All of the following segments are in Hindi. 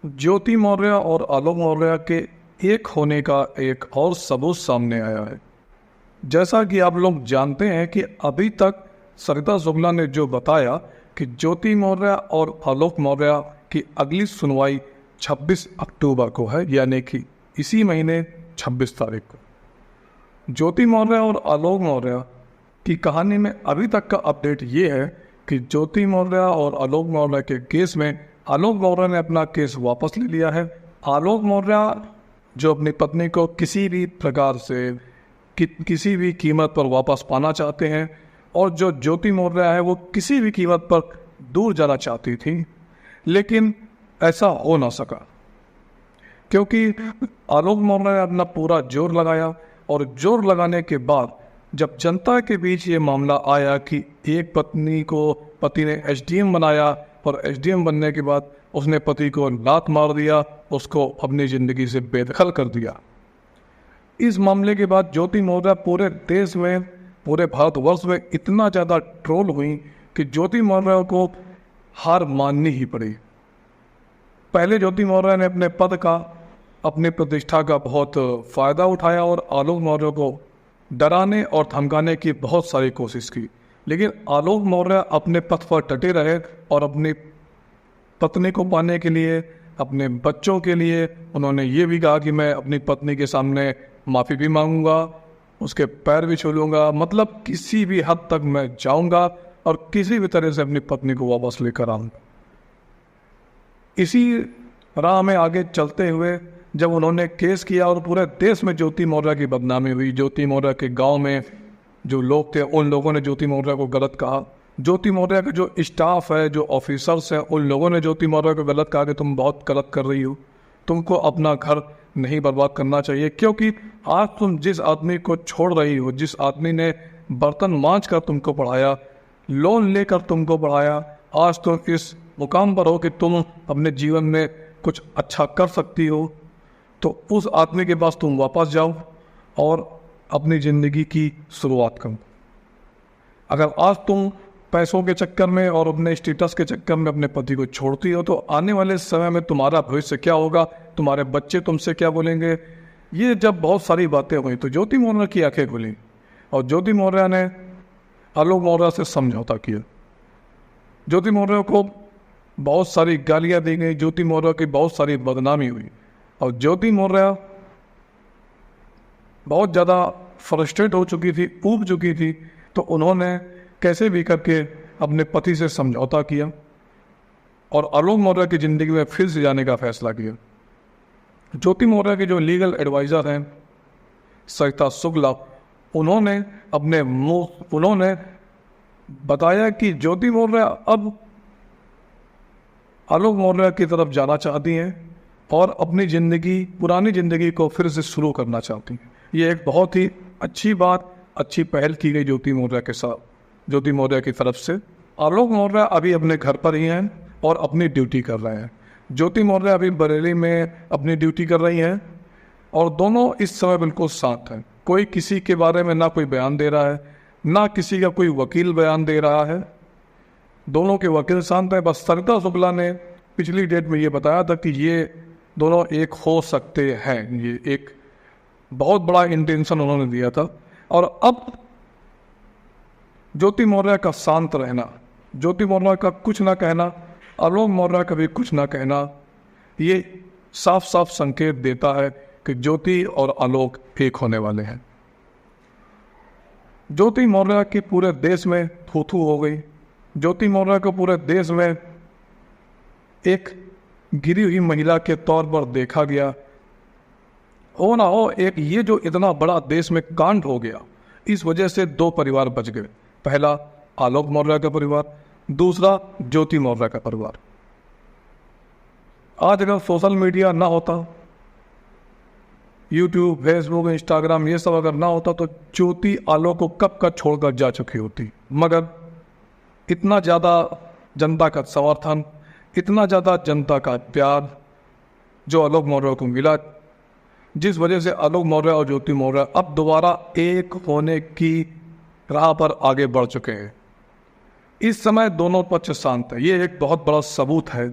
ज्योति मौर्य और आलोक मौर्य के एक होने का एक और सबूत सामने आया है। जैसा कि आप लोग जानते हैं कि अभी तक सरिता शुक्ला ने जो बताया कि ज्योति मौर्य और आलोक मौर्य की अगली सुनवाई 26 अक्टूबर को है, यानी कि इसी महीने 26 तारीख को। ज्योति मौर्य और आलोक मौर्य की कहानी में अभी तक का अपडेट ये है कि ज्योति मौर्य और आलोक मौर्य के केस में आलोक मौर्य ने अपना केस वापस ले लिया है। आलोक मौर्य जो अपनी पत्नी को किसी भी प्रकार से किसी भी कीमत पर वापस पाना चाहते हैं, और जो ज्योति मौर्य है वो किसी भी कीमत पर दूर जाना चाहती थी, लेकिन ऐसा हो ना सका क्योंकि आलोक मौर्य ने अपना पूरा जोर लगाया। और जोर लगाने के बाद जब जनता के बीच ये मामला आया कि एक पत्नी को पति ने एसडीएम बनाया और एसडीएम बनने के बाद उसने पति को लात मार दिया, उसको अपनी ज़िंदगी से बेदखल कर दिया। इस मामले के बाद ज्योति मौर्य पूरे देश में, पूरे भारतवर्ष में इतना ज़्यादा ट्रोल हुई कि ज्योति मौर्य को हार माननी ही पड़ी। पहले ज्योति मौर्य ने अपने पद का, अपनी प्रतिष्ठा का बहुत फ़ायदा उठाया और आलोक मौर्य को डराने और धमकाने की बहुत सारी कोशिश की, लेकिन आलोक मौर्य अपने पथ पर डटे रहे और अपनी पत्नी को पाने के लिए, अपने बच्चों के लिए उन्होंने ये भी कहा कि मैं अपनी पत्नी के सामने माफ़ी भी मांगूंगा, उसके पैर भी छू लूँगा, मतलब किसी भी हद तक मैं जाऊंगा और किसी भी तरह से अपनी पत्नी को वापस लेकर आऊँगा। इसी राह में आगे चलते हुए जब उन्होंने केस किया और पूरे देश में ज्योति मौर्य की बदनामी हुई, ज्योति मौर्य के गांव में जो लोग थे उन लोगों ने ज्योति मौर्य को गलत कहा, ज्योति मौर्य का जो स्टाफ है, जो ऑफिसर्स हैं, उन लोगों ने ज्योति मौर्य को गलत कहा कि तुम बहुत गलत कर रही हो, तुमको अपना घर नहीं बर्बाद करना चाहिए, क्योंकि आज तुम जिस आदमी को छोड़ रही हो, जिस आदमी ने बर्तन मांज कर तुमको पढ़ाया, लोन लेकर तुमको पढ़ाया, आज तुम इस मुकाम पर हो कि तुम अपने जीवन में कुछ अच्छा कर सकती हो, तो उस आदमी के पास तुम वापस जाओ और अपनी ज़िंदगी की शुरुआत करो। अगर आज तुम पैसों के चक्कर में और अपने स्टेटस के चक्कर में अपने पति को छोड़ती हो, तो आने वाले समय में तुम्हारा भविष्य क्या होगा, तुम्हारे बच्चे तुमसे क्या बोलेंगे। ये जब बहुत सारी बातें हुई तो ज्योति मौर्य की आंखें खुली और ज्योति मौर्य ने आलोक मौर्य से समझौता किया। ज्योति मौर्य को बहुत सारी गालियाँ दी गई, ज्योति मौर्य की बहुत सारी बदनामी हुई और ज्योति मौर्य बहुत ज़्यादा फ्रस्ट्रेट हो चुकी थी, ऊब चुकी थी, तो उन्होंने कैसे भी करके अपने पति से समझौता किया और आलोक मौर्य की ज़िंदगी में फिर से जाने का फैसला किया। ज्योति मौर्य के जो लीगल एडवाइज़र हैं सरिता शुक्ला, उन्होंने बताया कि ज्योति मौर्य अब आलोक मौर्य की तरफ जाना चाहती हैं और अपनी ज़िंदगी, पुरानी ज़िंदगी को फिर से शुरू करना चाहती हैं। ये एक बहुत ही अच्छी बात, अच्छी पहल की गई ज्योति मौर्य के साथ, ज्योति मौर्य की तरफ से। आलोक मौर्य अभी अपने घर पर ही हैं और अपनी ड्यूटी कर रहे हैं। ज्योति मौर्य अभी बरेली में अपनी ड्यूटी कर रही हैं और दोनों इस समय बिल्कुल शांत हैं। कोई किसी के बारे में ना कोई बयान दे रहा है, ना किसी का कोई वकील बयान दे रहा है, दोनों के वकील शांत हैं। बस सरिता शुक्ला ने पिछली डेट में ये बताया था कि ये दोनों एक हो सकते हैं, ये एक बहुत बड़ा इंटेंशन उन्होंने दिया था। और अब ज्योति मौर्य का शांत रहना, ज्योति मौर्य का कुछ ना कहना, आलोक मौर्य का भी कुछ ना कहना, ये साफ साफ संकेत देता है कि ज्योति और आलोक एक होने वाले हैं। ज्योति मौर्य की पूरे देश में थू-थू हो गई। ज्योति मौर्य को पूरे देश में एक गिरी हुई महिला के तौर पर देखा गया। हो ना हो, एक ये जो इतना बड़ा देश में कांड हो गया, इस वजह से दो परिवार बच गए। पहला आलोक मौर्य का परिवार, दूसरा ज्योति मौर्य का परिवार। आज अगर सोशल मीडिया ना होता, यूट्यूब, फेसबुक, इंस्टाग्राम, ये सब अगर ना होता, तो ज्योति आलोक को कब का छोड़कर जा चुकी होती। मगर इतना ज़्यादा जनता का समर्थन, इतना ज़्यादा जनता का प्यार जो आलोक मौर्य को मिला, जिस वजह से आलोक मौर्य और ज्योति मौर्य अब दोबारा एक होने की राह पर आगे बढ़ चुके हैं। इस समय दोनों पक्ष शांत है। ये एक बहुत बड़ा सबूत है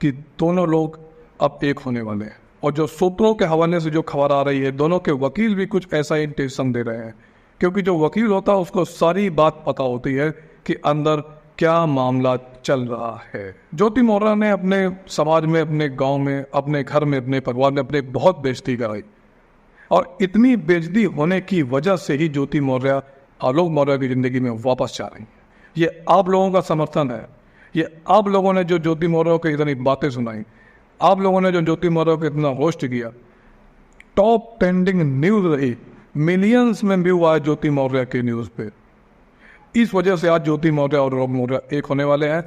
कि दोनों लोग अब एक होने वाले हैं। और जो सूत्रों के हवाले से जो खबर आ रही है, दोनों के वकील भी कुछ ऐसा इंटेंशन दे रहे हैं, क्योंकि जो वकील होता है उसको सारी बात पता होती है कि अंदर क्या मामला चल रहा है। ज्योति मौर्य ने अपने समाज में, अपने गांव में, अपने घर में, अपने परिवार में अपने बहुत बेइज्जती कराई, और इतनी बेइज्जती होने की वजह से ही ज्योति मौर्य आलोक मौर्य की जिंदगी में वापस जा रही हैं। ये आप लोगों का समर्थन है, ये आप लोगों ने जो ज्योति मौर्य को इतनी बातें सुनाई, आप लोगों ने जो ज्योति मौर्य को इतना रोस्ट किया, टॉप ट्रेंडिंग न्यूज रही, मिलियंस में व्यू आए ज्योति मौर्य के न्यूज पे। इस वजह से आज ज्योति मौर्य और आलोक मौर्य एक होने वाले हैं।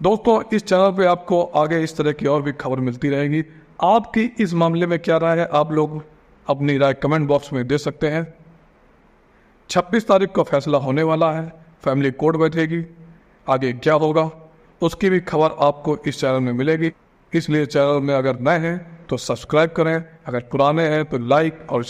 दोस्तों, इस चैनल पे आपको आगे इस तरह की और भी खबर मिलती रहेगी। आपकी इस मामले में क्या राय है, आप लोग अपनी राय कमेंट बॉक्स में दे सकते हैं। 26 तारीख को फैसला होने वाला है, फैमिली कोर्ट बैठेगी, आगे क्या होगा उसकी भी खबर आपको इस चैनल में मिलेगी। इसलिए चैनल में अगर नए हैं तो सब्सक्राइब करें, अगर पुराने हैं तो लाइक और